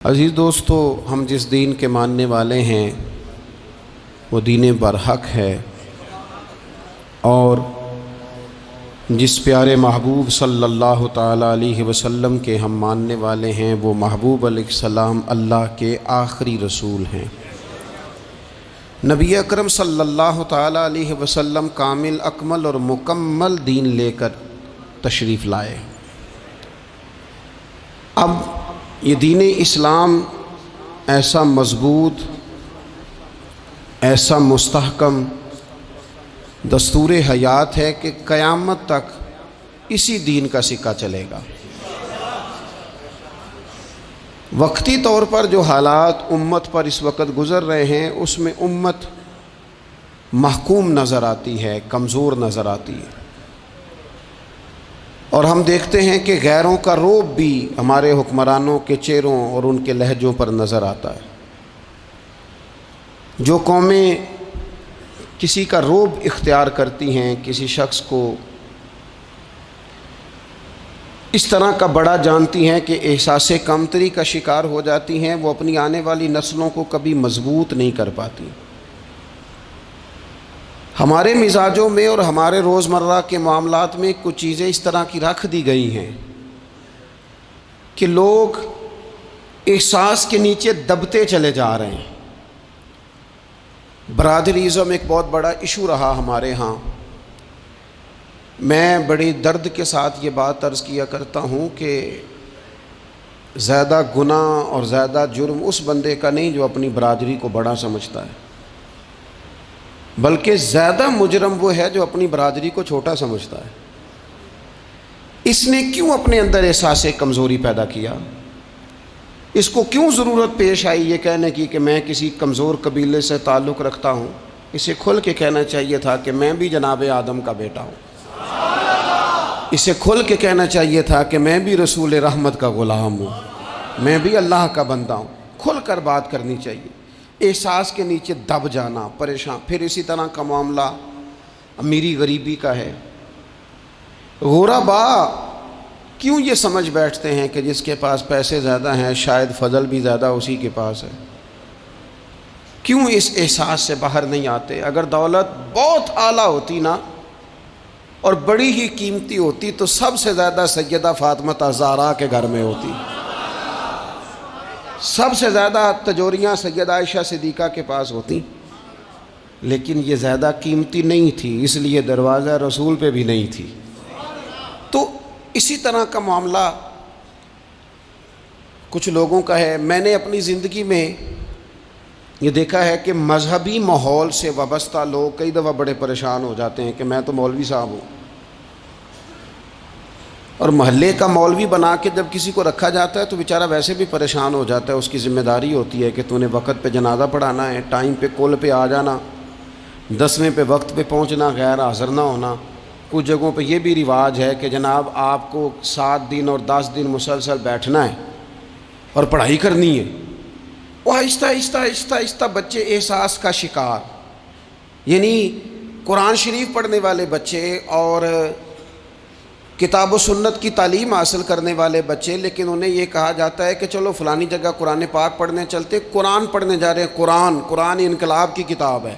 عزیز دوستو، ہم جس دین کے ماننے والے ہیں وہ دین برحق ہے، اور جس پیارے محبوب صلی اللہ تعالیٰ علیہ وسلم کے ہم ماننے والے ہیں وہ محبوب علیہ السلام اللہ کے آخری رسول ہیں۔ نبی اکرم صلی اللہ تعالیٰ علیہ وسلم کامل، اکمل اور مکمل دین لے کر تشریف لائے۔ اب یہ دین اسلام ایسا مضبوط، ایسا مستحکم دستور حیات ہے کہ قیامت تک اسی دین کا سکہ چلے گا۔ وقتی طور پر جو حالات امت پر اس وقت گزر رہے ہیں اس میں امت محکوم نظر آتی ہے، کمزور نظر آتی ہے، اور ہم دیکھتے ہیں کہ غیروں کا رعب بھی ہمارے حکمرانوں کے چہروں اور ان کے لہجوں پر نظر آتا ہے۔ جو قومیں کسی کا رعب اختیار کرتی ہیں، کسی شخص کو اس طرح کا بڑا جانتی ہیں کہ احساس کمتری کا شکار ہو جاتی ہیں، وہ اپنی آنے والی نسلوں کو کبھی مضبوط نہیں کر پاتی۔ ہمارے مزاجوں میں اور ہمارے روزمرہ کے معاملات میں کچھ چیزیں اس طرح کی رکھ دی گئی ہیں کہ لوگ احساس کے نیچے دبتے چلے جا رہے ہیں۔ برادریزم ایک بہت بڑا ایشو رہا ہمارے ہاں۔ میں بڑی درد کے ساتھ یہ بات عرض کیا کرتا ہوں کہ زیادہ گناہ اور زیادہ جرم اس بندے کا نہیں جو اپنی برادری کو بڑا سمجھتا ہے، بلکہ زیادہ مجرم وہ ہے جو اپنی برادری کو چھوٹا سمجھتا ہے۔ اس نے کیوں اپنے اندر احساس کمزوری پیدا کیا؟ اس کو کیوں ضرورت پیش آئی یہ کہنے کی کہ میں کسی کمزور قبیلے سے تعلق رکھتا ہوں؟ اسے کھل کے کہنا چاہیے تھا کہ میں بھی جناب آدم کا بیٹا ہوں۔ اسے کھل کے کہنا چاہیے تھا کہ میں بھی رسول رحمت کا غلام ہوں، میں بھی اللہ کا بندہ ہوں۔ کھل کر بات کرنی چاہیے۔ احساس کے نیچے دب جانا، پریشان۔ پھر اسی طرح کا معاملہ امیری غریبی کا ہے۔ غربا کیوں یہ سمجھ بیٹھتے ہیں کہ جس کے پاس پیسے زیادہ ہیں شاید فضل بھی زیادہ اسی کے پاس ہے؟ کیوں اس احساس سے باہر نہیں آتے؟ اگر دولت بہت اعلیٰ ہوتی نا اور بڑی ہی قیمتی ہوتی تو سب سے زیادہ سیدہ فاطمہ زہرا کے گھر میں ہوتی، سب سے زیادہ تجوریاں سیدہ عائشہ صدیقہ کے پاس ہوتی، لیکن یہ زیادہ قیمتی نہیں تھی، اس لیے دروازہ رسول پہ بھی نہیں تھی۔ تو اسی طرح کا معاملہ کچھ لوگوں کا ہے۔ میں نے اپنی زندگی میں یہ دیکھا ہے کہ مذہبی ماحول سے وابستہ لوگ کئی دفعہ بڑے پریشان ہو جاتے ہیں کہ میں تو مولوی صاحب ہوں، اور محلے کا مولوی بنا کے جب کسی کو رکھا جاتا ہے تو بیچارہ ویسے بھی پریشان ہو جاتا ہے۔ اس کی ذمہ داری ہوتی ہے کہ تو نے وقت پہ جنازہ پڑھانا ہے، ٹائم پہ کل پہ آ جانا، 10ویں پہ وقت پہ پہنچنا، غیر حاضر نہ ہونا۔ کچھ جگہوں پہ یہ بھی رواج ہے کہ جناب آپ کو 7 دن اور 10 دن مسلسل بیٹھنا ہے اور پڑھائی کرنی ہے۔ وہ آہستہ آہستہ آہستہ آہستہ بچے احساس کا شکار، یعنی قرآن شریف پڑھنے والے بچے اور کتاب و سنت کی تعلیم حاصل کرنے والے بچے، لیکن انہیں یہ کہا جاتا ہے کہ چلو فلانی جگہ قرآن پاک پڑھنے چلتے، قرآن پڑھنے جا رہے ہیں۔ قرآن انقلاب کی کتاب ہے،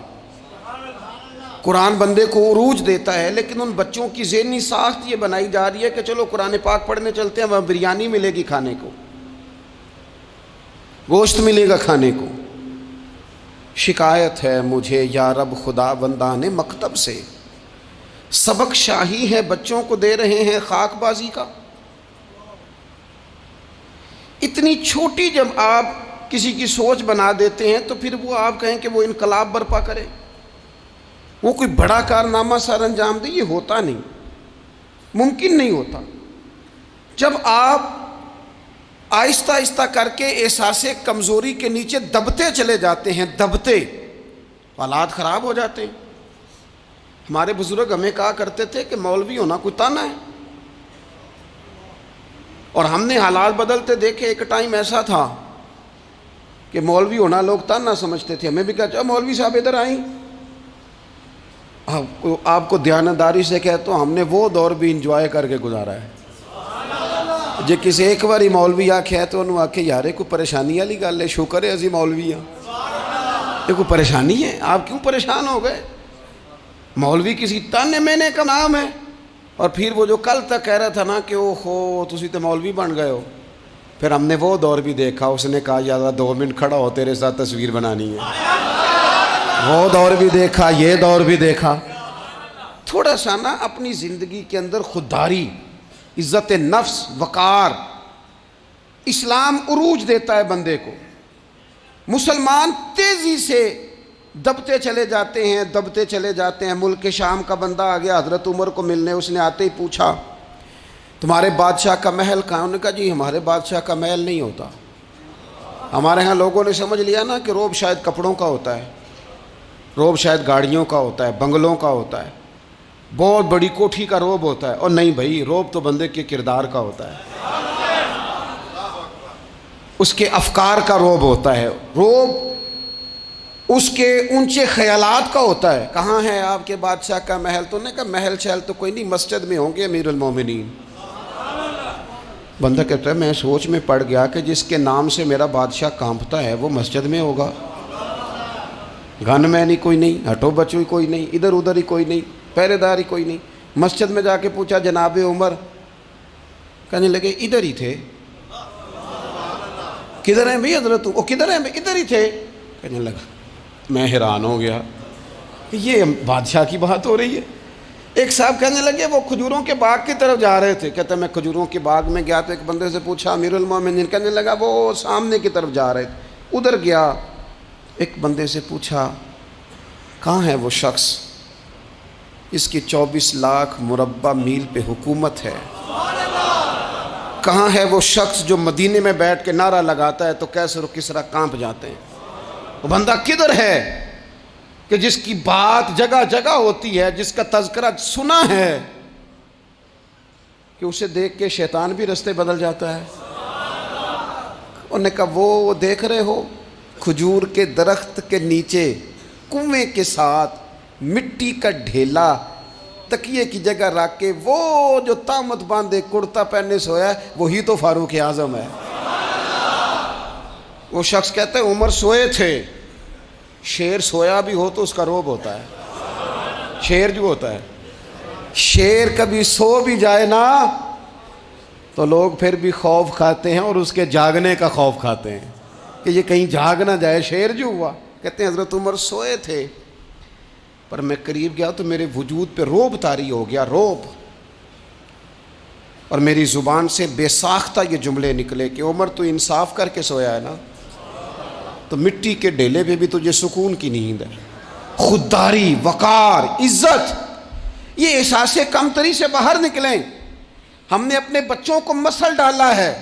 قرآن بندے کو عروج دیتا ہے، لیکن ان بچوں کی ذہنی ساخت یہ بنائی جا رہی ہے کہ چلو قرآن پاک پڑھنے چلتے ہیں، وہاں بریانی ملے گی کھانے کو، گوشت ملے گا کھانے کو۔ شکایت ہے مجھے یا رب خدا بندان مکتب سے، سبق شاہی ہے بچوں کو دے رہے ہیں خاک بازی کا۔ اتنی چھوٹی جب آپ کسی کی سوچ بنا دیتے ہیں تو پھر وہ آپ کہیں کہ وہ انقلاب برپا کرے، وہ کوئی بڑا کارنامہ سر انجام دے، یہ ہوتا نہیں، ممکن نہیں ہوتا۔ جب آپ آہستہ آہستہ کر کے احساس کمزوری کے نیچے دبتے چلے جاتے ہیں، دبتے، حالات خراب ہو جاتے ہیں۔ ہمارے بزرگ ہمیں کہا کرتے تھے کہ مولوی ہونا کوئی تانا ہے، اور ہم نے حالات بدلتے دیکھے۔ ایک ٹائم ایسا تھا کہ مولوی ہونا لوگ تانا سمجھتے تھے، ہمیں بھی کہا چاہو مولوی صاحب ادھر آئیں۔ آپ کو دیانتداری سے کہتا ہوں ہم نے وہ دور بھی انجوائے کر کے گزارا ہے۔ جے کسی ایک باری مولوی آکھے ہے تو انہوں آکھے یارے کوئی پریشانی والی گل ہے، شکر ہے ازی مولوی ہیں، یہ کوئی پریشانی ہے؟ آپ کیوں پریشان ہو گئے؟ مولوی کسی تانے مینے کا نام ہے۔ اور پھر وہ جو کل تک کہہ رہا تھا نا کہ او ہو تسی تو مولوی بن گئے ہو، پھر ہم نے وہ دور بھی دیکھا، اس نے کہا یار 2 منٹ کھڑا ہو تیرے ساتھ تصویر بنانی ہے، وہ دور بھی دیکھا، یہ دور بھی دیکھا۔ تھوڑا سا نا اپنی زندگی کے اندر خودداری، عزت نفس، وقار، اسلام عروج دیتا ہے بندے کو۔ مسلمان تیزی سے دبتے چلے جاتے ہیں۔ ملک شام کا بندہ آ گیا حضرت عمر کو ملنے، اس نے آتے ہی پوچھا تمہارے بادشاہ کا محل کہاں؟ انہوں نے کہا جی ہمارے بادشاہ کا محل نہیں ہوتا، ہمارے ہاں لوگوں نے سمجھ لیا نا کہ روب شاید کپڑوں کا ہوتا ہے، روب شاید گاڑیوں کا ہوتا ہے، بنگلوں کا ہوتا ہے، بہت بڑی کوٹھی کا روب ہوتا ہے۔ اور نہیں بھائی، روب تو بندے کے کردار کا ہوتا ہے، اس کے افکار کا روب ہوتا ہے، روب اس کے اونچے خیالات کا ہوتا ہے۔ کہاں ہے آپ کے بادشاہ کا محل؟ تو نے کہا محل شہل تو کوئی نہیں، مسجد میں ہوں گے امیر المومنین۔ بندہ کہتا ہے میں سوچ میں پڑ گیا کہ جس کے نام سے میرا بادشاہ کانپتا ہے وہ مسجد میں ہوگا، گن میں نہیں کوئی نہیں، ہٹو بچو ہی کوئی نہیں، ادھر ادھر ہی کوئی نہیں، پہرے دار ہی کوئی نہیں۔ مسجد میں جا کے پوچھا جناب عمر، کہنے لگے ادھر ہی تھے۔ کدھر ہیں بھئی حضرت؟ وہ کدھر ہیں بھئی؟ ادھر ہی تھے۔ کہنے لگا میں حیران ہو گیا کہ یہ بادشاہ کی بات ہو رہی ہے۔ ایک صاحب کہنے لگے وہ کھجوروں کے باغ کی طرف جا رہے تھے، کہتے میں کھجوروں کے باغ میں گیا تو ایک بندے سے پوچھا امیر المومنین، کہنے لگا وہ سامنے کی طرف جا رہے تھے، ادھر گیا۔ ایک بندے سے پوچھا کہاں ہے وہ شخص، اس کی 24 لاکھ مربع میل پہ حکومت ہے؟ کہاں ہے وہ شخص جو مدینے میں بیٹھ کے نعرہ لگاتا ہے تو کیسر و کسریٰ کانپ جاتے ہیں؟ وہ بندہ کدھر ہے کہ جس کی بات جگہ جگہ ہوتی ہے، جس کا تذکرہ سنا ہے کہ اسے دیکھ کے شیطان بھی رستے بدل جاتا ہے؟ انہوں نے کہا وہ دیکھ رہے ہو کھجور کے درخت کے نیچے کنویں کے ساتھ مٹی کا ڈھیلا تکیے کی جگہ رکھ کے وہ جو تامت باندھے کرتا پہنے سویا ہے وہی تو فاروق اعظم ہے۔ وہ شخص کہتا ہے عمر سوئے تھے۔ شیر سویا بھی ہو تو اس کا روب ہوتا ہے، شیر جو ہوتا ہے، شیر کبھی سو بھی جائے نا تو لوگ پھر بھی خوف کھاتے ہیں اور اس کے جاگنے کا خوف کھاتے ہیں کہ یہ کہیں جاگ نہ جائے۔ شیر جو ہوا، کہتے ہیں حضرت عمر سوئے تھے پر میں قریب گیا تو میرے وجود پہ روب طاری ہو گیا، روب، اور میری زبان سے بے ساختہ یہ جملے نکلے کہ عمر تو انصاف کر کے سویا ہے نا، تو مٹی کے ڈھیلے پہ بھی تجھے سکون کی نیند ہے۔ خودداری، وقار، عزت، یہ احساس کمتری سے باہر نکلیں۔ ہم نے اپنے بچوں کو مسل ڈالا ہے،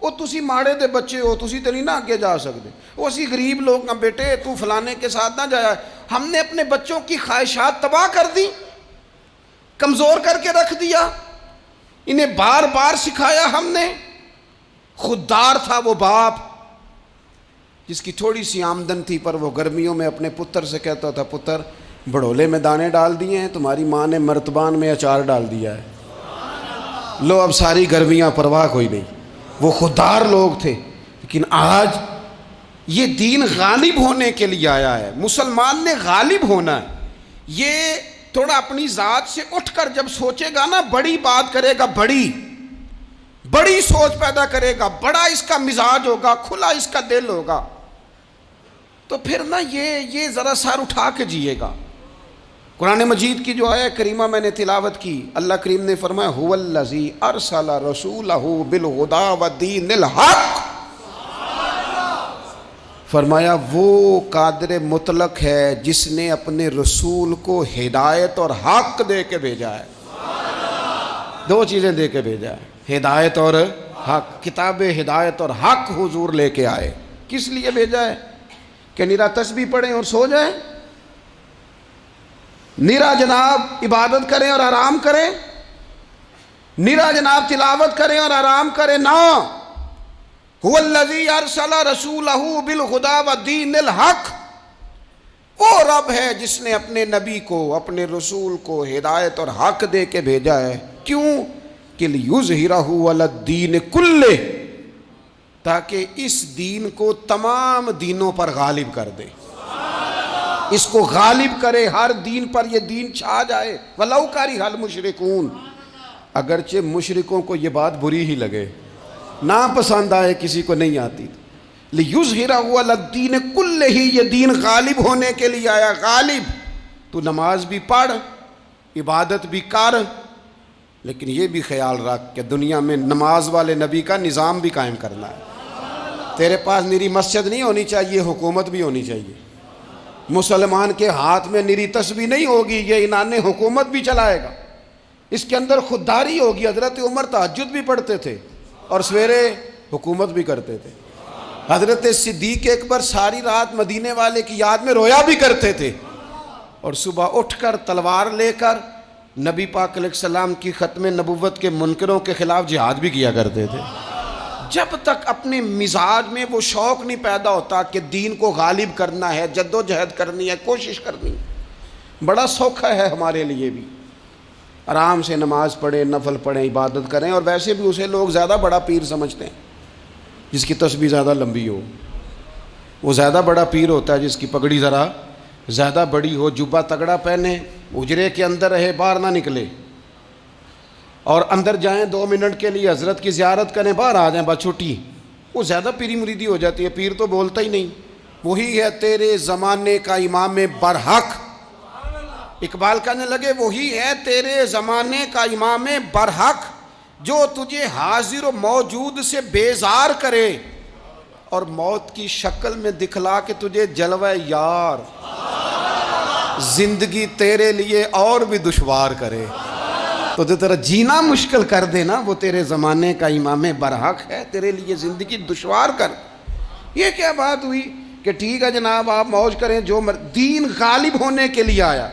وہ تسی ماڑے دے بچے ہو، تسی تو نہیں نہ آگے جا سکتے، وہ اسی غریب لوگ نہ بیٹے تو فلانے کے ساتھ نہ جایا۔ ہم نے اپنے بچوں کی خواہشات تباہ کر دی، کمزور کر کے رکھ دیا، انہیں بار بار سکھایا ہم نے۔ خوددار تھا وہ باپ جس کی تھوڑی سی آمدن تھی پر وہ گرمیوں میں اپنے پتر سے کہتا تھا پتر بڑھولے میں دانے ڈال دیے ہیں، تمہاری ماں نے مرتبان میں اچار ڈال دیا ہے، لو اب ساری گرمیاں پرواہ کوئی نہیں۔ وہ خوددار لوگ تھے۔ لیکن آج یہ دین غالب ہونے کے لیے آیا ہے، مسلمان نے غالب ہونا ہے۔ یہ تھوڑا اپنی ذات سے اٹھ کر جب سوچے گا نا، بڑی بات کرے گا، بڑی سوچ پیدا کرے گا، بڑا اس کا مزاج ہوگا، کھلا اس کا دل ہوگا، تو پھر نا یہ ذرا سر اٹھا کے جیے گا۔ قرآن مجید کی جو آیہ کریمہ میں نے تلاوت کی، اللہ کریم نے فرمایا هو الذی ارسل رسولہ بالہدی ودین الحق، فرمایا وہ قادر مطلق ہے جس نے اپنے رسول کو ہدایت اور حق دے کے بھیجا ہے۔ دو چیزیں دے کے بھیجا ہے، ہدایت اور حق۔ کتاب ہدایت اور حق حضور لے کے آئے۔ کس لیے بھیجا ہے؟ کہ نرا تسبیح پڑھیں اور سو جائیں، نرا جناب عبادت کریں اور آرام کریں، نرا جناب تلاوت کریں اور آرام کریں، نہ۔ هو الذی ارسل رسولہ بالہدی ودین الحق، وہ رب ہے جس نے اپنے نبی کو، اپنے رسول کو ہدایت اور حق دے کے بھیجا ہے۔ کیوں؟ کہ لیظہرہ علی الدین کلہ، تاکہ اس دین کو تمام دینوں پر غالب کر دے، اس کو غالب کرے، ہر دین پر یہ دین چھا جائے۔ وَلَوْ كَرِهَ الْمُشْرِكُونَ، اگرچہ مشرکوں کو یہ بات بری ہی لگے، نا پسند آئے، کسی کو نہیں آتی۔ لِيُظْهِرَهُ عَلَى الدِّينِ كُلِّهِ، یہ دین غالب ہونے کے لیے آیا۔ غالب، تو نماز بھی پڑھ، عبادت بھی کر، لیکن یہ بھی خیال رکھ کہ دنیا میں نماز والے نبی کا نظام بھی قائم کرنا ہے۔ تیرے پاس نری مسجد نہیں ہونی چاہیے، حکومت بھی ہونی چاہیے۔ مسلمان کے ہاتھ میں نری تسبیح نہیں ہوگی، یہ انان حکومت بھی چلائے گا۔ اس کے اندر خودداری ہوگی۔ حضرت عمر تہجد بھی پڑھتے تھے اور سویرے حکومت بھی کرتے تھے۔ حضرت صدیق اکبر ساری رات مدینے والے کی یاد میں رویا بھی کرتے تھے، اور صبح اٹھ کر تلوار لے کر نبی پاک علیہ السلام کی ختم نبوت کے منکروں کے خلاف جہاد بھی کیا کرتے تھے۔ جب تک اپنے مزاج میں وہ شوق نہیں پیدا ہوتا کہ دین کو غالب کرنا ہے، جد و جہد کرنی ہے، کوشش کرنی ہے، بڑا سوکھا ہے ہمارے لیے بھی، آرام سے نماز پڑھیں، نفل پڑھیں، عبادت کریں۔ اور ویسے بھی اسے لوگ زیادہ بڑا پیر سمجھتے ہیں جس کی تسبیح زیادہ لمبی ہو، وہ زیادہ بڑا پیر ہوتا ہے جس کی پگڑی ذرا زیادہ بڑی ہو، جبہ تگڑا پہنے، اجرے کے اندر رہے، باہر نہ نکلے، اور اندر جائیں 2 منٹ کے لیے حضرت کی زیارت کریں، باہر آ جائیں بس چھٹی، وہ زیادہ پیری مریدی ہو جاتی ہے۔ پیر تو بولتا ہی نہیں۔ وہی ہے تیرے زمانے کا امام برحق، اقبال کہنے لگے وہی ہے تیرے زمانے کا امام برحق، جو تجھے حاضر و موجود سے بیزار کرے اور موت کی شکل میں دکھلا کے تجھے جلوہ یار، زندگی تیرے لیے اور بھی دشوار کرے، تو تیرا جینا مشکل کر دینا، وہ تیرے زمانے کا امام برحق ہے، تیرے لیے زندگی دشوار کر۔ یہ کیا بات ہوئی کہ ٹھیک ہے جناب آپ موج کریں جو دین غالب ہونے کے لیے آیا،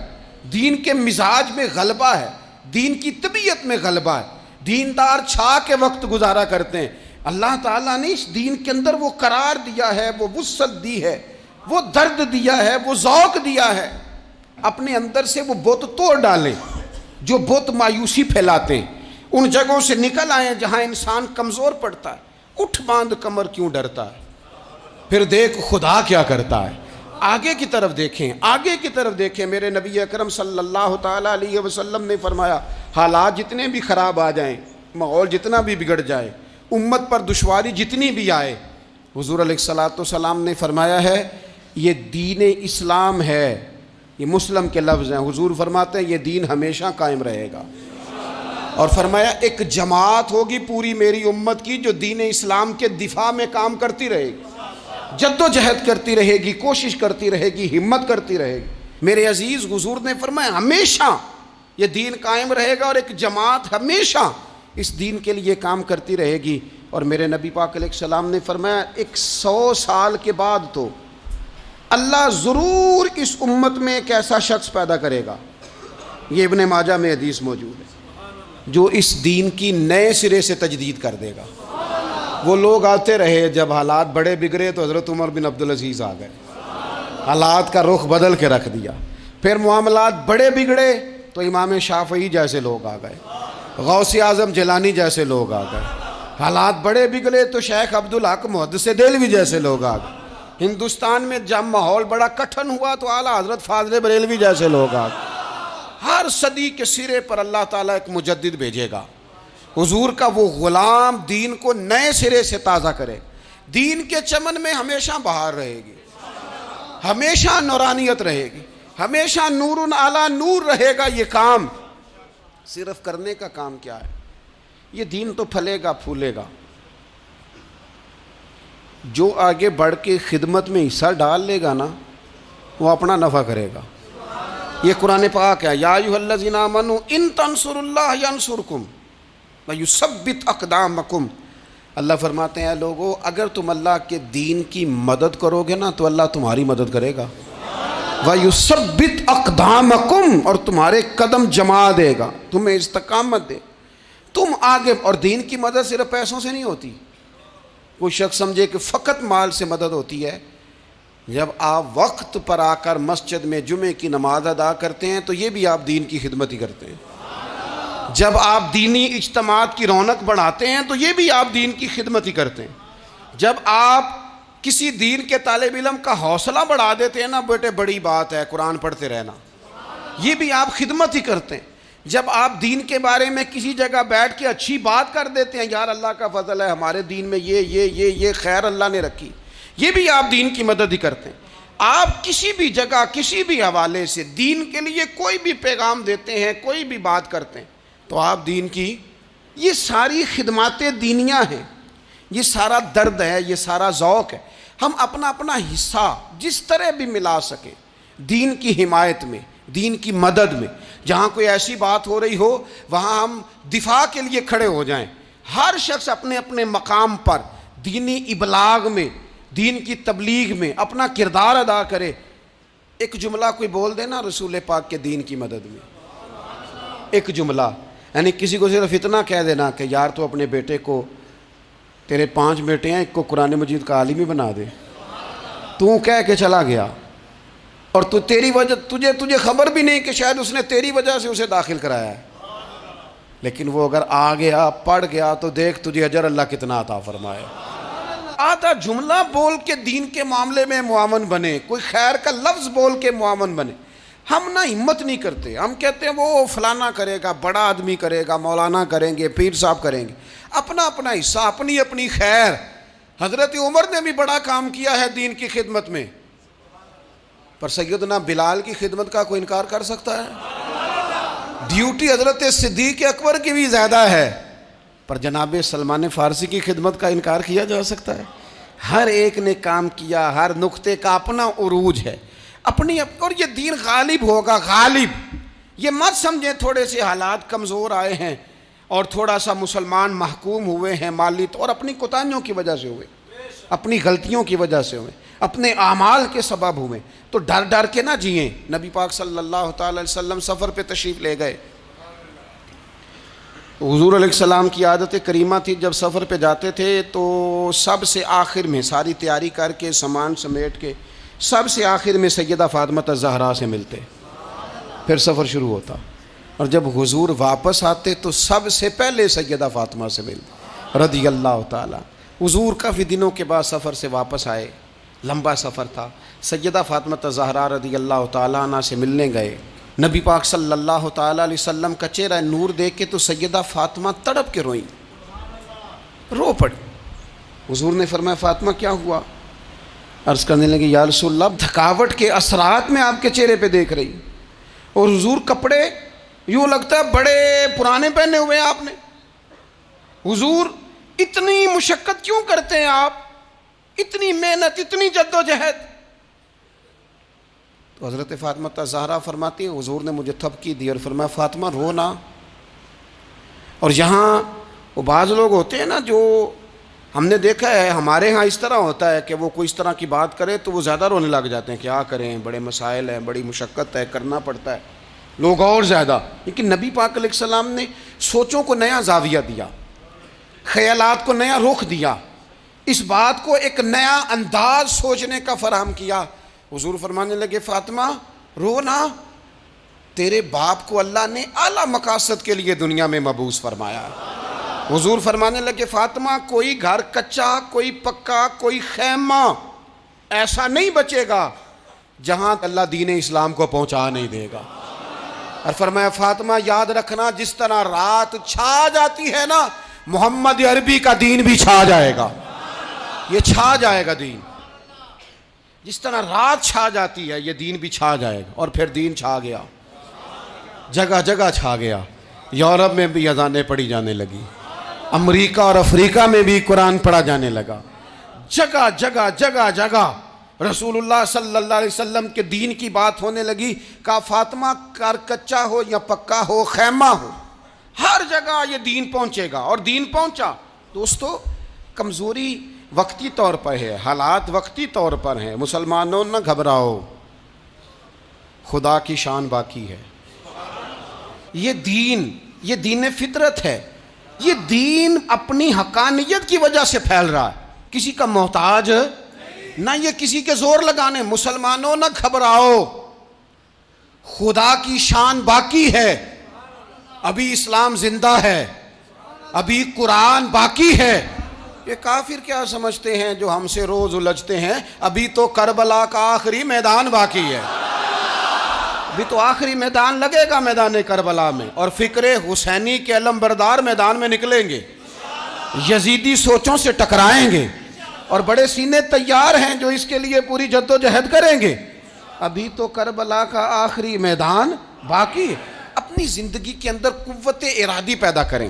دین کے مزاج میں غلبہ ہے، دین کی طبیعت میں غلبہ ہے، دیندار چھا کے وقت گزارا کرتے ہیں۔ اللہ تعالیٰ نے اس دین کے اندر وہ قرار دیا ہے، وہ وسعت دی ہے، وہ درد دیا ہے، وہ ذوق دیا ہے۔ اپنے اندر سے وہ بت توڑ ڈالیں جو بت مایوسی پھیلاتے ہیں، ان جگہوں سے نکل آئیں جہاں انسان کمزور پڑتا ہے۔ اٹھ باندھ کمر کیوں ڈرتا ہے، پھر دیکھ خدا کیا کرتا ہے۔ آگے کی طرف دیکھیں، آگے کی طرف دیکھیں۔ میرے نبی اکرم صلی اللہ تعالیٰ علیہ وسلم نے فرمایا حالات جتنے بھی خراب آ جائیں، ماحول جتنا بھی بگڑ جائے، امت پر دشواری جتنی بھی آئے، حضور علیہ الصلوۃ والسلام نے فرمایا ہے یہ دین اسلام ہے، یہ مسلم کے لفظ ہیں۔ حضور فرماتے ہیں یہ دین ہمیشہ قائم رہے گا، اور فرمایا ایک جماعت ہوگی پوری میری امت کی جو دین اسلام کے دفاع میں کام کرتی رہے گی، جد و جہد کرتی رہے گی، کوشش کرتی رہے گی، ہمت کرتی رہے گی۔ میرے عزیز حضور نے فرمایا ہمیشہ یہ دین قائم رہے گا، اور ایک جماعت ہمیشہ اس دین کے لیے کام کرتی رہے گی۔ اور میرے نبی پاک علیہ السلام نے فرمایا 100 سال کے بعد تو اللہ ضرور اس امت میں ایک ایسا شخص پیدا کرے گا، یہ ابن ماجہ میں حدیث موجود ہے، جو اس دین کی نئے سرے سے تجدید کر دے گا۔ وہ لوگ آتے رہے، جب حالات بڑے بگڑے تو حضرت عمر بن عبدالعزیز آ گئے، حالات کا رخ بدل کے رکھ دیا۔ پھر معاملات بڑے بگڑے تو امام شافعی جیسے لوگ آ گئے، غوث اعظم جیلانی جیسے لوگ آ گئے۔ حالات بڑے بگڑے تو شیخ عبدالحق محدث دہلوی جیسے لوگ آ گئے۔ ہندوستان میں جب ماحول بڑا کٹھن ہوا تو اعلیٰ حضرت فاضل بریلوی جیسے لوگ آ گئے۔ ہر صدی کے سرے پر اللہ تعالیٰ ایک مجدد بھیجے گا، حضور کا وہ غلام دین کو نئے سرے سے تازہ کرے۔ دین کے چمن میں ہمیشہ بہار رہے گی، ہمیشہ نورانیت رہے گی، ہمیشہ نور علی نور رہے گا۔ یہ کام صرف کرنے کا کام کیا ہے، یہ دین تو پھلے گا پھولے گا۔ جو آگے بڑھ کے خدمت میں حصہ ڈال لے گا نا، وہ اپنا نفع کرے گا۔ یہ قرآن پاک ہے، یا ایھا الذین آمنوا ان تنصروا اللہ ینصرکم ویثبت اقدامکم۔ اللہ فرماتے ہیں اے لوگو اگر تم اللہ کے دین کی مدد کرو گے نا تو اللہ تمہاری مدد کرے گا، ویثبت اقدامکم، اور تمہارے قدم جما دے گا، تمہیں استقامت دے، تم آگے۔ اور دین کی مدد صرف پیسوں سے نہیں ہوتی۔ کوئی شخص سمجھے کہ فقط مال سے مدد ہوتی ہے، جب آپ وقت پر آ کر مسجد میں جمعے کی نماز ادا کرتے ہیں تو یہ بھی آپ دین کی خدمت ہی کرتے ہیں۔ جب آپ دینی اجتماعات کی رونق بڑھاتے ہیں تو یہ بھی آپ دین کی خدمت ہی کرتے ہیں۔ جب آپ کسی دین کے طالب علم کا حوصلہ بڑھا دیتے ہیں نا، بیٹے بڑی بات ہے قرآن پڑھتے رہنا، یہ بھی آپ خدمت ہی کرتے ہیں۔ جب آپ دین کے بارے میں کسی جگہ بیٹھ کے اچھی بات کر دیتے ہیں، یار اللہ کا فضل ہے ہمارے دین میں یہ خیر اللہ نے رکھی، یہ بھی آپ دین کی مدد ہی کرتے ہیں۔ آپ کسی بھی جگہ کسی بھی حوالے سے دین کے لیے کوئی بھی پیغام دیتے ہیں، کوئی بھی بات کرتے ہیں، تو آپ دین کی یہ ساری خدمات دینیاں ہیں، یہ سارا درد ہے، یہ سارا ذوق ہے۔ ہم اپنا اپنا حصہ جس طرح بھی ملا سکیں دین کی حمایت میں، دین کی مدد میں، جہاں کوئی ایسی بات ہو رہی ہو وہاں ہم دفاع کے لیے کھڑے ہو جائیں۔ ہر شخص اپنے اپنے مقام پر دینی ابلاغ میں، دین کی تبلیغ میں اپنا کردار ادا کرے۔ ایک جملہ کوئی بول دے نا رسول پاک کے دین کی مدد میں، ایک جملہ، یعنی کسی کو صرف اتنا کہہ دینا کہ یار تو اپنے بیٹے کو، تیرے 5 بیٹے ہیں، ایک کو قرآن مجید کا عالم ہی بنا دے، تو کہہ کے چلا گیا اور تو تیری وجہ تجھے خبر بھی نہیں کہ شاید اس نے تیری وجہ سے اسے داخل کرایا ہے، لیکن وہ اگر آ گیا پڑھ گیا تو دیکھ تجھے اجر اللہ کتنا عطا فرمائے۔ آدھا جملہ بول کے دین کے معاملے میں معاون بنے، کوئی خیر کا لفظ بول کے معاون بنے۔ ہم نہ ہمت نہیں کرتے، ہم کہتے ہیں وہ فلانا کرے گا، بڑا آدمی کرے گا، مولانا کریں گے، پیر صاحب کریں گے، اپنا اپنا حصہ، اپنی اپنی خیر۔ حضرت عمر نے بھی بڑا کام کیا ہے دین کی خدمت میں، پر سیدنا بلال کی خدمت کا کوئی انکار کر سکتا ہے؟ ڈیوٹی حضرت صدیق اکبر کی بھی زیادہ ہے، پر جناب سلمان فارسی کی خدمت کا انکار کیا جا سکتا ہے؟ ہر ایک نے کام کیا، ہر نقطے کا اپنا عروج ہے، اپنی اور یہ دین غالب ہوگا، غالب۔ یہ مت سمجھیں تھوڑے سے حالات کمزور آئے ہیں اور تھوڑا سا مسلمان محکوم ہوئے ہیں مالی طور، اپنی کوتاہیوں کی وجہ سے ہوئے، اپنی غلطیوں کی وجہ سے ہوئے، اپنے اعمال کے سبب ہوئے، تو ڈر ڈر کے نہ جئیں۔ نبی پاک صلی اللہ تعالی علیہ وسلم سفر پہ تشریف لے گئے، حضور علیہ السلام کی عادت کریمہ تھی جب سفر پہ جاتے تھے تو سب سے آخر میں ساری تیاری کر کے سامان سمیٹ کے سب سے آخر میں سیدہ فاطمہ الزہرا سے ملتے، پھر سفر شروع ہوتا، اور جب حضور واپس آتے تو سب سے پہلے سیدہ فاطمہ سے ملتے رضی اللہ تعالی۔ حضور کافی دنوں کے بعد سفر سے واپس آئے، لمبا سفر تھا، سیدہ فاطمہ الزہرا رضی اللہ تعالیٰ عنہ سے ملنے گئے۔ نبی پاک صلی اللہ تعالیٰ علیہ وسلم کا چہرہ نور دیکھ کے تو سیدہ فاطمہ تڑپ کے روئیں، رو پڑی۔ حضور نے فرمایا فاطمہ کیا ہوا؟ عرض کرنے لگی یا رسول اللہ تھکاوٹ کے اثرات میں آپ کے چہرے پہ دیکھ رہی، اور حضور کپڑے یوں لگتا ہے بڑے پرانے پہنے ہوئے ہیں آپ نے، حضور اتنی مشقت کیوں کرتے ہیں آپ، اتنی محنت، اتنی جدوجہد؟ تو حضرت فاطمہ الزہرا فرماتی ہیں حضور نے مجھے تھپکی دی اور فرمایا فاطمہ رو نہ۔ اور یہاں وہ بعض لوگ ہوتے ہیں نا جو ہم نے دیکھا ہے، ہمارے ہاں اس طرح ہوتا ہے کہ وہ کوئی اس طرح کی بات کرے تو وہ زیادہ رونے لگ جاتے ہیں، کیا کریں، بڑے مسائل ہیں، بڑی مشقت ہے، کرنا پڑتا ہے، لوگ اور زیادہ۔ لیکن نبی پاک علیہ السلام نے سوچوں کو نیا زاویہ دیا، خیالات کو نیا رخ دیا، اس بات کو ایک نیا انداز سوچنے کا فراہم کیا۔ حضور فرمانے لگے فاطمہ رو نہ، تیرے باپ کو اللہ نے اعلیٰ مقاصد کے لیے دنیا میں مبعوث فرمایا۔ حضور فرمانے لگے فاطمہ کوئی گھر کچا، کوئی پکا، کوئی خیمہ ایسا نہیں بچے گا جہاں اللہ دین اسلام کو پہنچا نہیں دے گا۔ اور فرمایا فاطمہ یاد رکھنا جس طرح رات چھا جاتی ہے نا، محمد عربی کا دین بھی چھا جائے گا، یہ چھا جائے گا دین، جس طرح رات چھا جاتی ہے یہ دین بھی چھا جائے گا۔ اور پھر دین چھا گیا، جگہ جگہ چھا گیا، یورپ میں بھی اذانیں پڑھی جانے لگی، امریکہ اور افریقہ میں بھی قرآن پڑھا جانے لگا، جگہ جگہ جگہ جگہ رسول اللہ صلی اللہ علیہ وسلم کے دین کی بات ہونے لگی۔ کہا فاطمہ کار کچا ہو یا پکا ہو، خیمہ ہو، ہر جگہ یہ دین پہنچے گا، اور دین پہنچا۔ دوستو کمزوری وقتی طور پر ہے، حالات وقتی طور پر ہیں، مسلمانوں نہ گھبراؤ، خدا کی شان باقی ہے۔ یہ دین فطرت ہے، یہ دین اپنی حقانیت کی وجہ سے پھیل رہا ہے، کسی کا محتاج نہ یہ کسی کے زور لگانے۔ مسلمانوں نہ گھبراؤ، خدا کی شان باقی ہے، ابھی اسلام زندہ ہے، ابھی قرآن باقی ہے۔ یہ کافر کیا سمجھتے ہیں جو ہم سے روز الجھتے ہیں؟ ابھی تو کربلا کا آخری میدان باقی ہے، ابھی تو آخری میدان لگے گا میدان کربلا میں، اور فکر حسینی کے علم بردار میدان میں نکلیں گے، یزیدی سوچوں سے ٹکرائیں گے، اور بڑے سینے تیار ہیں جو اس کے لیے پوری جد و جہد کریں گے۔ ابھی تو کربلا کا آخری میدان باقی ہے۔ اپنی زندگی کے اندر قوت ارادی پیدا کریں،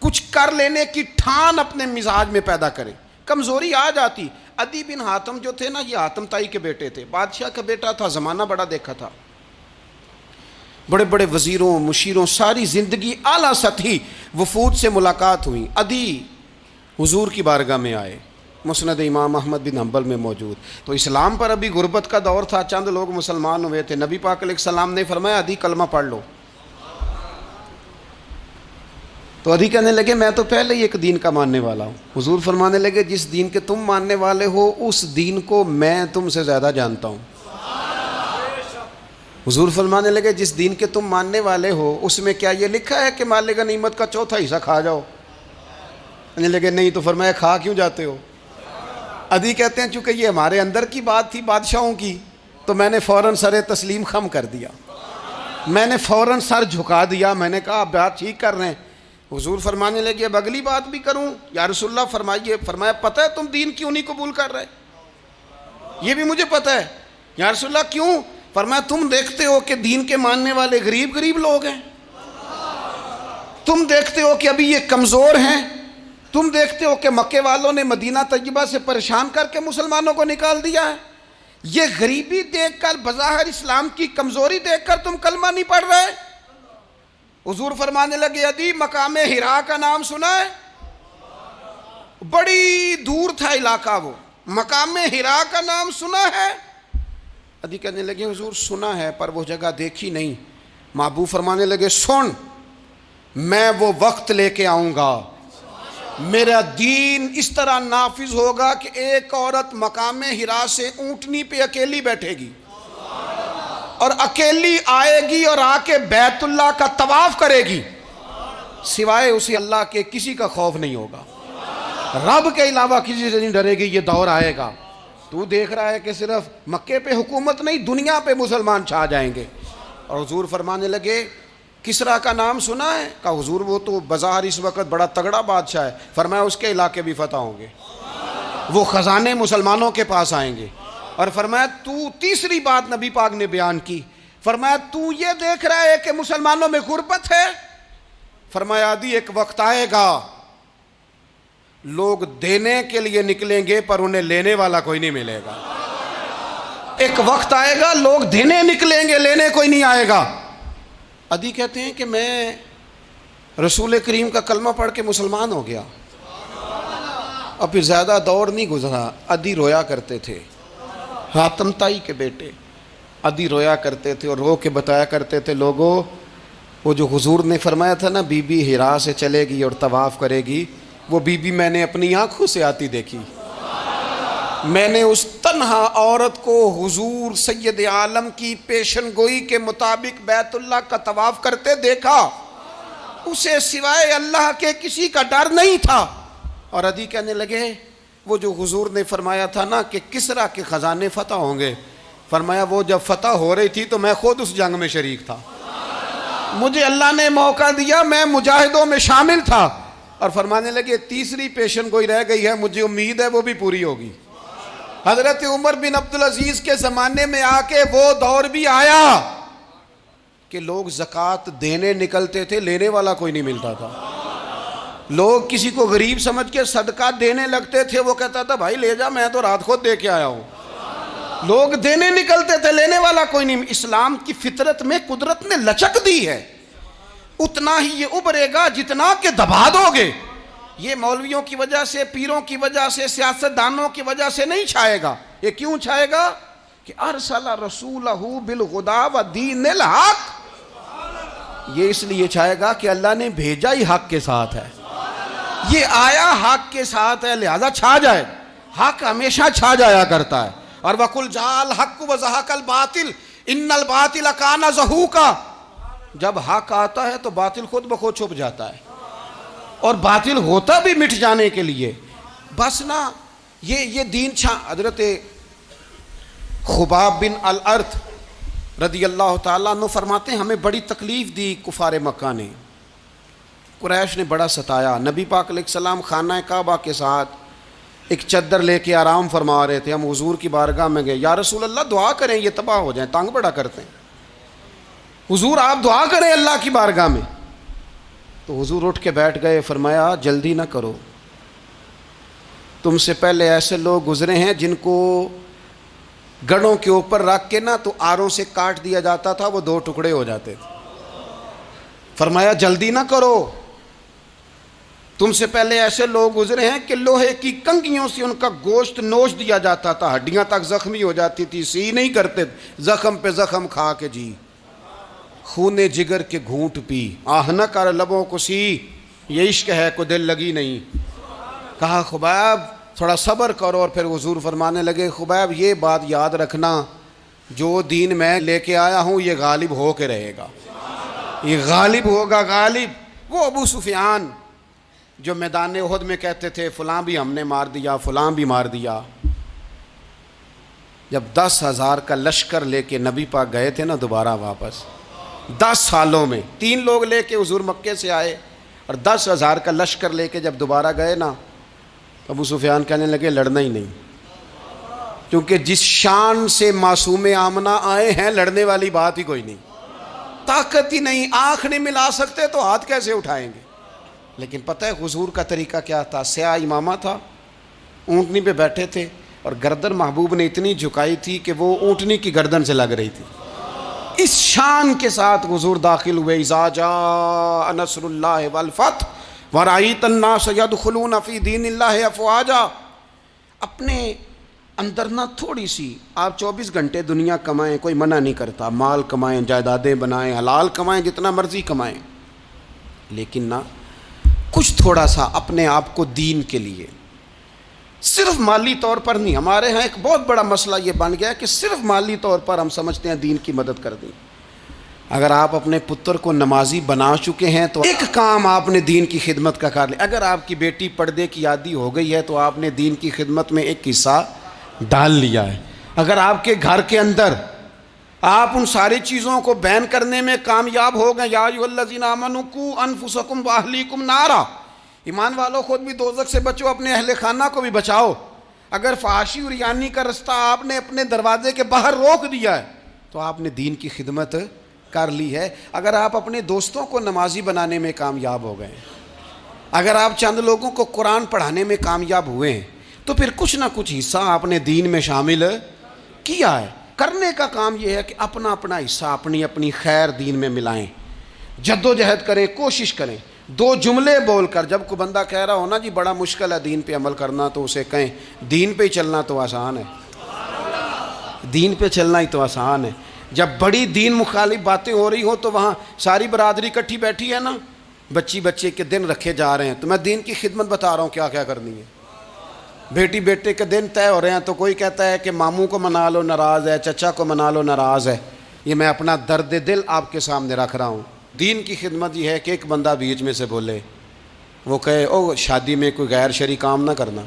کچھ کر لینے کی ٹھان اپنے مزاج میں پیدا کریں۔ کمزوری آ جاتی۔ عدی بن حاتم جو تھے نا، یہ حاتم تائی کے بیٹے تھے، بادشاہ کا بیٹا تھا، زمانہ بڑا دیکھا تھا، بڑے بڑے وزیروں مشیروں، ساری زندگی اعلیٰ سطحی وفود سے ملاقات ہوئی۔ عدی حضور کی بارگاہ میں آئے، مسند امام احمد بن حنبل میں موجود۔ تو اسلام پر ابھی غربت کا دور تھا، چند لوگ مسلمان ہوئے تھے۔ نبی پاک علیہ السلام نے فرمایا عدی کلمہ پڑھ لو۔ تو عدی کہنے لگے میں تو پہلے ہی ایک دین کا ماننے والا ہوں۔ حضور فرمانے لگے جس دین کے تم ماننے والے ہو اس دین کو میں تم سے زیادہ جانتا ہوں۔ حضور فرمانے لگے جس دین کے تم ماننے والے ہو اس میں کیا یہ لکھا ہے کہ مال غنیمت کا چوتھا حصہ کھا جاؤ؟ کہنے لگے نہیں۔ تو فرمایا کھا کیوں جاتے ہو؟ عدی کہتے ہیں چونکہ یہ ہمارے اندر کی بات تھی بادشاہوں کی، تو میں نے فوراً سر تسلیم خم کر دیا، میں نے فوراً سر جھکا دیا، میں نے کہا آپ بات ٹھیک کر رہے ہیں۔ حضور فرمانے لگے اب اگلی بات بھی کروں یا رسول اللہ فرمائیے۔ فرمایا پتہ ہے تم دین کیوں نہیں قبول کر رہے؟ یہ بھی مجھے پتہ ہے۔ یا رسول اللہ کیوں؟ فرمایا تم دیکھتے ہو کہ دین کے ماننے والے غریب غریب لوگ ہیں، تم دیکھتے ہو کہ ابھی یہ کمزور ہیں، تم دیکھتے ہو کہ مکے والوں نے مدینہ طیبہ سے پریشان کر کے مسلمانوں کو نکال دیا ہے، یہ غریبی دیکھ کر بظاہر اسلام کی کمزوری دیکھ کر تم کلمہ نہیں پڑھ رہے؟ حضور فرمانے لگے عدی مقام حرا کا نام سنا ہے؟ بڑی دور تھا علاقہ، وہ مقام حرا کا نام سنا ہے؟ عدی کہنے لگے حضور سنا ہے پر وہ جگہ دیکھی نہیں۔ محبوب فرمانے لگے سن، میں وہ وقت لے کے آؤں گا، میرا دین اس طرح نافذ ہوگا کہ ایک عورت مقام حرا سے اونٹنی پہ اکیلی بیٹھے گی اور اکیلی آئے گی اور آ کے بیت اللہ کا طواف کرے گی، سوائے اسے اللہ کے کسی کا خوف نہیں ہوگا، رب کے علاوہ کسی سے نہیں ڈرے گی۔ یہ دور آئے گا، تو دیکھ رہا ہے کہ صرف مکے پہ حکومت نہیں دنیا پہ مسلمان چھا جائیں گے۔ اور حضور فرمانے لگے کسرا کا نام سنا ہے؟ کہا حضور وہ تو بظاہر اس وقت بڑا تگڑا بادشاہ ہے۔ فرمایا اس کے علاقے بھی فتح ہوں گے، وہ خزانے مسلمانوں کے پاس آئیں گے۔ اور فرمایا تو تیسری بات نبی پاک نے بیان کی، فرمایا تو یہ دیکھ رہا ہے کہ مسلمانوں میں غربت ہے؟ فرمایا عدی ایک وقت آئے گا لوگ دینے کے لیے نکلیں گے پر انہیں لینے والا کوئی نہیں ملے گا۔ ایک وقت آئے گا لوگ دینے نکلیں گے لینے کوئی نہیں آئے گا۔ عدی کہتے ہیں کہ میں رسول کریم کا کلمہ پڑھ کے مسلمان ہو گیا، اور پھر زیادہ دور نہیں گزرا، عدی رویا کرتے تھے، حاتم تائی کے بیٹے عدی رویا کرتے تھے اور رو کے بتایا کرتے تھے لوگوں وہ جو حضور نے فرمایا تھا نا بی بی حرا سے چلے گی اور طواف کرے گی، وہ بی بی میں نے اپنی آنکھوں سے آتی دیکھی، میں نے اس تنہا عورت کو حضور سید عالم کی پیشن گوئی کے مطابق بیت اللہ کا طواف کرتے دیکھا، اسے سوائے اللہ کے کسی کا ڈر نہیں تھا۔ اور عدی کہنے لگے وہ جو حضور نے فرمایا تھا نا کہ کسرا کے خزانے فتح ہوں گے، فرمایا وہ جب فتح ہو رہی تھی تو میں خود اس جنگ میں شریک تھا، مجھے اللہ نے موقع دیا، میں مجاہدوں میں شامل تھا۔ اور فرمانے لگے تیسری پیشن گوئی رہ گئی ہے، مجھے امید ہے وہ بھی پوری ہوگی۔ حضرت عمر بن عبدالعزیز کے زمانے میں آ کے وہ دور بھی آیا کہ لوگ زکوٰۃ دینے نکلتے تھے، لینے والا کوئی نہیں ملتا تھا، لوگ کسی کو غریب سمجھ کے صدقہ دینے لگتے تھے، وہ کہتا تھا بھائی لے جا میں تو رات خود دے کے آیا ہوں، لوگ دینے نکلتے تھے لینے والا کوئی نہیں۔ اسلام کی فطرت میں قدرت نے لچک دی ہے، اتنا ہی یہ ابھرے گا جتنا کہ دبا دو گے۔ یہ مولویوں کی وجہ سے، پیروں کی وجہ سے، سیاستدانوں کی وجہ سے نہیں چھائے گا۔ یہ کیوں چھائے گا کہ ارسل رسولہ بالہدی ودین الحق، یہ اس لیے چھائے گا کہ اللہ نے بھیجا ہی حق کے ساتھ ہے، یہ آیا حق کے ساتھ ہے، لہذا چھا جائے۔ حق ہمیشہ چھا جایا کرتا ہے۔ اور وَقُلْ جَاءَ الْحَقُّ وَزَهَقَ الْبَاطِلُ إِنَّ الْبَاطِلَ كَانَ زَهُوقًا، جب حق آتا ہے تو باطل خود بخود چھپ جاتا ہے، اور باطل ہوتا بھی مٹ جانے کے لیے بس نا یہ دین حضرت خباب بن الارت رضی اللہ تعالیٰ عنہ فرماتے ہیں ہمیں بڑی تکلیف دی کفار مکہ نے، قریش نے بڑا ستایا۔ نبی پاک علیہ السلام خانہ کعبہ کے ساتھ ایک چادر لے کے آرام فرما رہے تھے، ہم حضور کی بارگاہ میں گئے، یا رسول اللہ دعا کریں یہ تباہ ہو جائیں، تنگ بڑا کرتے ہیں، حضور آپ دعا کریں اللہ کی بارگاہ میں۔ تو حضور اٹھ کے بیٹھ گئے، فرمایا جلدی نہ کرو، تم سے پہلے ایسے لوگ گزرے ہیں جن کو گڑوں کے اوپر رکھ کے نا تو آروں سے کاٹ دیا جاتا تھا، وہ 2 ٹکڑے ہو جاتے تھے۔ فرمایا جلدی نہ کرو، تم سے پہلے ایسے لوگ گزرے ہیں کہ لوہے کی کنگھیوں سے ان کا گوشت نوچ دیا جاتا تھا، ہڈیاں تک زخمی ہو جاتی تھی، سی نہیں کرتے، زخم پہ زخم کھا کے جی خون جگر کے گھونٹ پی، آہ نہ کر لبوں کو سی، یہ عشق ہے کو دل لگی نہیں۔ کہا خباب تھوڑا صبر کرو، اور پھر حضور فرمانے لگے خباب یہ بات یاد رکھنا، جو دین میں لے کے آیا ہوں یہ غالب ہو کے رہے گا، یہ غالب ہوگا، غالب۔ وہ ابو سفیان جو میدان احد میں کہتے تھے فلاں بھی ہم نے مار دیا، فلاں بھی مار دیا، جب 10,000 کا لشکر لے کے نبی پاک گئے تھے نا دوبارہ واپس، 10 سالوں میں 3 لوگ لے کے حضور مکے سے آئے، اور 10,000 کا لشکر لے کے جب دوبارہ گئے نا، ابو سفیان کہنے لگے لڑنا ہی نہیں، کیونکہ جس شان سے معصوم آمنہ آئے ہیں لڑنے والی بات ہی کوئی نہیں، طاقت ہی نہیں، آنکھ نہیں ملا سکتے تو ہاتھ کیسے اٹھائیں گے۔ لیکن پتہ ہے حضور کا طریقہ کیا تھا؟ سیاہ امامہ تھا، اونٹنی پہ بیٹھے تھے، اور گردن محبوب نے اتنی جھکائی تھی کہ وہ اونٹنی کی گردن سے لگ رہی تھی، اس شان کے ساتھ حضور داخل ہوئے۔ اذا جاء نصر اللہ والفتح ورأیت الناس یدخلون فی دین اللہ افواجا۔ اپنے اندر نہ تھوڑی سی، آپ 24 گھنٹے دنیا کمائیں، کوئی منع نہیں کرتا، مال کمائیں، جائیدادیں بنائیں، حلال کمائیں، جتنا مرضی کمائیں، لیکن نہ کچھ تھوڑا سا اپنے آپ کو دین کے لیے، صرف مالی طور پر نہیں۔ ہمارے ہاں ایک بہت بڑا مسئلہ یہ بن گیا ہے کہ صرف مالی طور پر ہم سمجھتے ہیں دین کی مدد کر دیں۔ اگر آپ اپنے پتر کو نمازی بنا چکے ہیں تو ایک کام آپ نے دین کی خدمت کا کر لیا۔ اگر آپ کی بیٹی پردے کی عادی ہو گئی ہے تو آپ نے دین کی خدمت میں ایک حصہ ڈال لیا ہے۔ اگر آپ کے گھر کے اندر آپ ان ساری چیزوں کو بین کرنے میں کامیاب ہو گئے، یا ایھا الذین آمنوا قوا انفسکم واہلیکم نارا، ایمان والو خود بھی دوزخ سے بچو، اپنے اہل خانہ کو بھی بچاؤ۔ اگر فحاشی اور یعنی کا رستہ آپ نے اپنے دروازے کے باہر روک دیا ہے تو آپ نے دین کی خدمت کر لی ہے۔ اگر آپ اپنے دوستوں کو نمازی بنانے میں کامیاب ہو گئے، اگر آپ چند لوگوں کو قرآن پڑھانے میں کامیاب ہوئے ہیں، تو پھر کچھ نہ کچھ حصہ آپ نے دین میں شامل کیا ہے۔ کرنے کا کام یہ ہے کہ اپنا اپنا حصہ، اپنی اپنی خیر دین میں ملائیں، جد و جہد کریں، کوشش کریں۔ 2 جملے بول کر، جب کوئی بندہ کہہ رہا ہو نا جی بڑا مشکل ہے دین پہ عمل کرنا، تو اسے کہیں دین پہ ہی چلنا تو آسان ہے، دین پہ چلنا ہی تو آسان ہے۔ جب بڑی دین مخالف باتیں ہو رہی ہوں تو وہاں ساری برادری کٹھی بیٹھی ہے نا، بچے کے دن رکھے جا رہے ہیں، تو میں دین کی خدمت بتا رہا ہوں کیا کیا کرنی ہے۔ بیٹے کے دن طے ہو رہے ہیں تو کوئی کہتا ہے کہ ماموں کو منا لو ناراض ہے، چچا کو منا لو ناراض ہے۔ یہ میں اپنا درد دل آپ کے سامنے رکھ رہا ہوں۔ دین کی خدمت یہ ہے کہ ایک بندہ بیچ میں سے بولے، وہ کہے او شادی میں کوئی غیر شرعی کام نہ کرنا،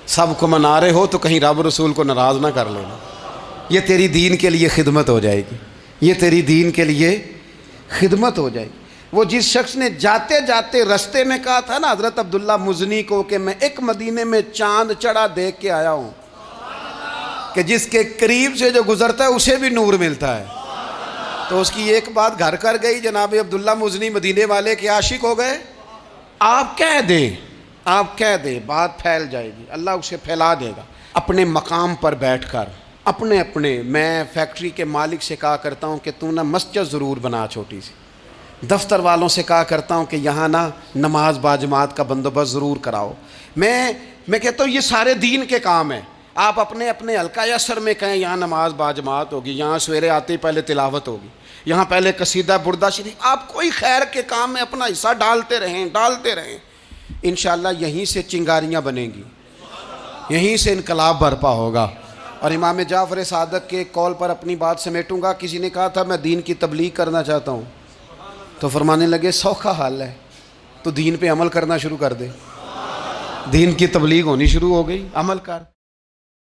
سب کو منا رہے ہو تو کہیں رب رسول کو ناراض نہ کر لینا۔ یہ تیری دین کے لیے خدمت ہو جائے گی، یہ تیری دین کے لیے خدمت ہو جائے گی۔ وہ جس شخص نے جاتے جاتے رستے میں کہا تھا نا حضرت عبداللہ مزنی کو کہ میں ایک مدینے میں چاند چڑھا دیکھ کے آیا ہوں کہ جس کے قریب سے جو گزرتا ہے اسے بھی نور ملتا ہے، تو اس کی ایک بات گھر کر گئی، جناب عبداللہ مزنی مدینے والے کے عاشق ہو گئے۔ آپ کہہ دیں بات پھیل جائے گی، اللہ اسے پھیلا دے گا۔ اپنے مقام پر بیٹھ کر اپنے میں فیکٹری کے مالک سے کہا کرتا ہوں کہ تو نا مسجد ضرور بنا چھوٹی سی، دفتر والوں سے کہا کرتا ہوں کہ یہاں نا نماز باجماعت کا بندوبست ضرور کراؤ۔ میں کہتا ہوں یہ سارے دین کے کام ہیں۔ آپ اپنے حلقہ اثر میں کہیں یہاں نماز باجماعت ہوگی، یہاں سویرے آتے ہی پہلے تلاوت ہوگی، یہاں پہلے قصیدہ بردہ شریف، آپ کوئی خیر کے کام میں اپنا حصہ ڈالتے رہیں، انشاءاللہ یہیں سے چنگاریاں بنیں گی، یہیں سے انقلاب برپا ہوگا۔ اور امام جعفر صادق کے قول پر اپنی بات سمیٹوں گا. کسی نے کہا تھا میں دین کی تبلیغ کرنا چاہتا ہوں، تو فرمانے لگے سوکھا حال ہے، تو دین پہ عمل کرنا شروع کر دے. دین کی تبلیغ ہونی شروع ہو گئی، عمل کر.